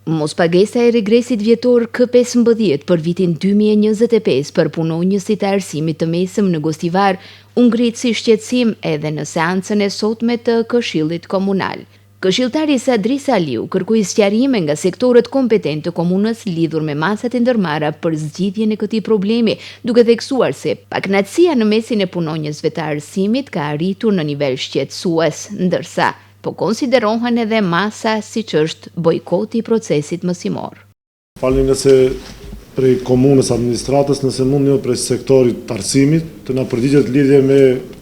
Mospagesa e regresit vjetor K15 për vitin 2025 për punonjësit e arsimit të mesëm në Gostivar u ngrit si shqetësim edhe në seancën e sotme të Këshillit Komunal. Këshilltari Sadri Saliu kërkoi sqarime nga sektorët kompetent të komunës lidhur me masat e ndërmarra për zgjidhjen e këtij problemi, duke theksuar se pakënaqësia në mesin e punonjësve të arsimit ka arritur në nivel shqetësues, ndërsa po konsiderohen edhe masa siç është bojkoti i procesit mësimor. Falni nëse prej komunës administratës, nëse mund një prej sektorit të arsimit, të na përgjigjet lidhje me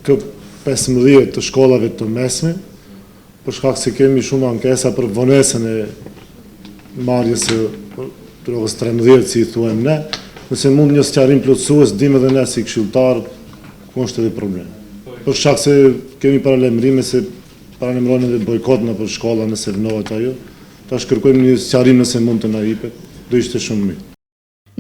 K15 të shkollave të mesme, për shkak se kemi shumë ankesa për vonesën e marrjes së rrugës 13, si i thuajmë ne, nëse mund një sqarim plotësues, dim edhe ne si këshilltar, ku është edhe problem. Për shkak se kemi paralajmërime se paralemrojnë edhe bojkot në për shkolla nëse vënohet ajo, tash kërkojmë një sqarim nëse mund të na jepet, do ishte shumë mirë.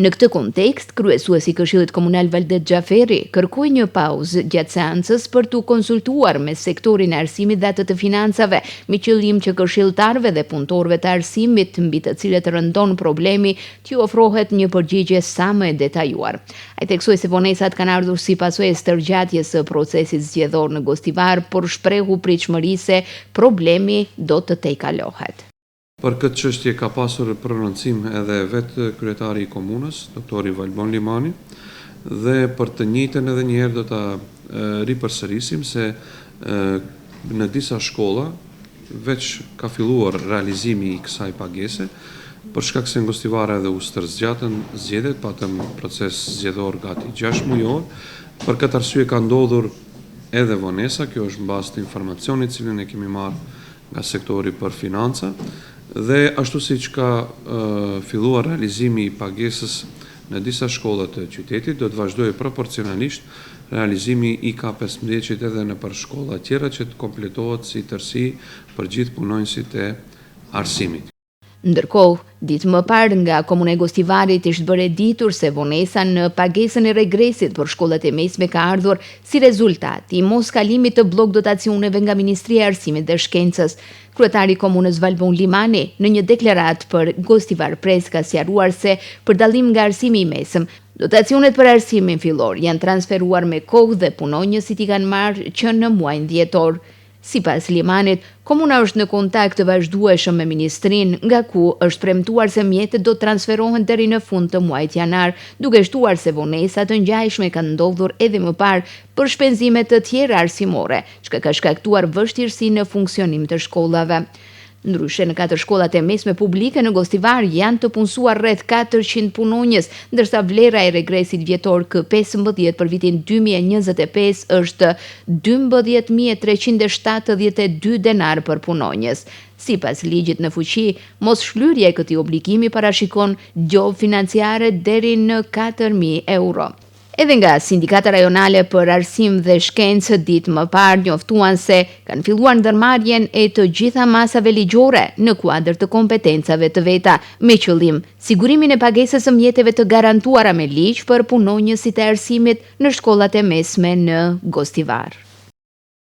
Në këtë kontekst, kryesuesi i Këshillit Komunal Valdet Xhaferi kërkoi një pauzë gjatë seancës për të konsultuar me sektorin e arsimit dhe atë të financave, me qëllim që këshilltarëve dhe punëtorëve të arsimit, mbi të cilët rëndon problemi, t'ju ofrohet një përgjigje sa më e detajuar. Ai theksoi se vonesat kanë ardhur si pasojë e stërgjatjes së procesit zgjedhor në Gostivar, por shprehu pritshmëri se problemi do të tejkalohet. Për këtë çështje ka pasur prononcim edhe vetë kryetari i komunës, doktori Valbon Limani, dhe për të njëjtën edhe një herë do ta ripërsërisim se në disa shkolla veç ka filluar realizimi i kësaj pagese, për shkak se në Gostivar edhe u stërzgjatën zgjedhjet, patëm proces zgjedhor gati 6 mujor. Për këtë arsye ka ndodhur edhe vonesa, kjo është mbas të informacionit cilin e kemi marrë nga sektori për financa, dhe ashtu siç ka filluar realizimi i pagesës në disa shkolla të qytetit, do të vazhdojë proporcionalisht realizimi i K15 edhe në për shkolla tjera që të kompletohet si tërësi për gjithë punonjësit e arsimit. Ndërkohë, ditë më parë nga Komuna e Gostivarit ishte bërë e ditur se vonesa në pagesën e regresit për shkollat e mesme ka ardhur si rezultat i moskalimit të blok dotacioneve nga Ministria e Arsimit dhe Shkencës. Kryetari i Komunës Valbon Limani në një deklaratë për Gostivar Press ka sqaruar se për dallim nga arsimi i mesëm, dotacionet për arsimin fillor janë transferuar me kohë dhe punonjësit i kanë marrë që në muajin dhjetor. Sipas Limanit, komuna është në kontakt të vazhdueshëm me ministrinë, nga ku është premtuar se mjetet do të transferohen deri në fund të muajit janar, duke shtuar se vonesa të ngjashme kanë ndodhur edhe më parë për shpenzime të tjera arsimore, që ka shkaktuar vështirësi në funksionim të shkollave. Ndryshe, në 4 shkollat e mesme publike në Gostivar janë të punësuar rreth 400 punonjës, ndërsa vlera e regresit vjetor K15 për vitin 2025 është 12.372 denar për punonjës. Sipas ligjit në fuqi, mos shlyerja e këtij obligimi parashikon gjobë financiare deri në 4.000 euro. Edhe nga Sindikata Rajonale për Arsim dhe Shkencë ditë më parë njoftuan se kanë filluar ndërmarrjen e të gjitha masave ligjore në kuadër të kompetencave të veta, me qëllim sigurimin e pagesës së mjeteve të garantuara me ligj për punonjësit e arsimit në shkollat e mesme në Gostivar.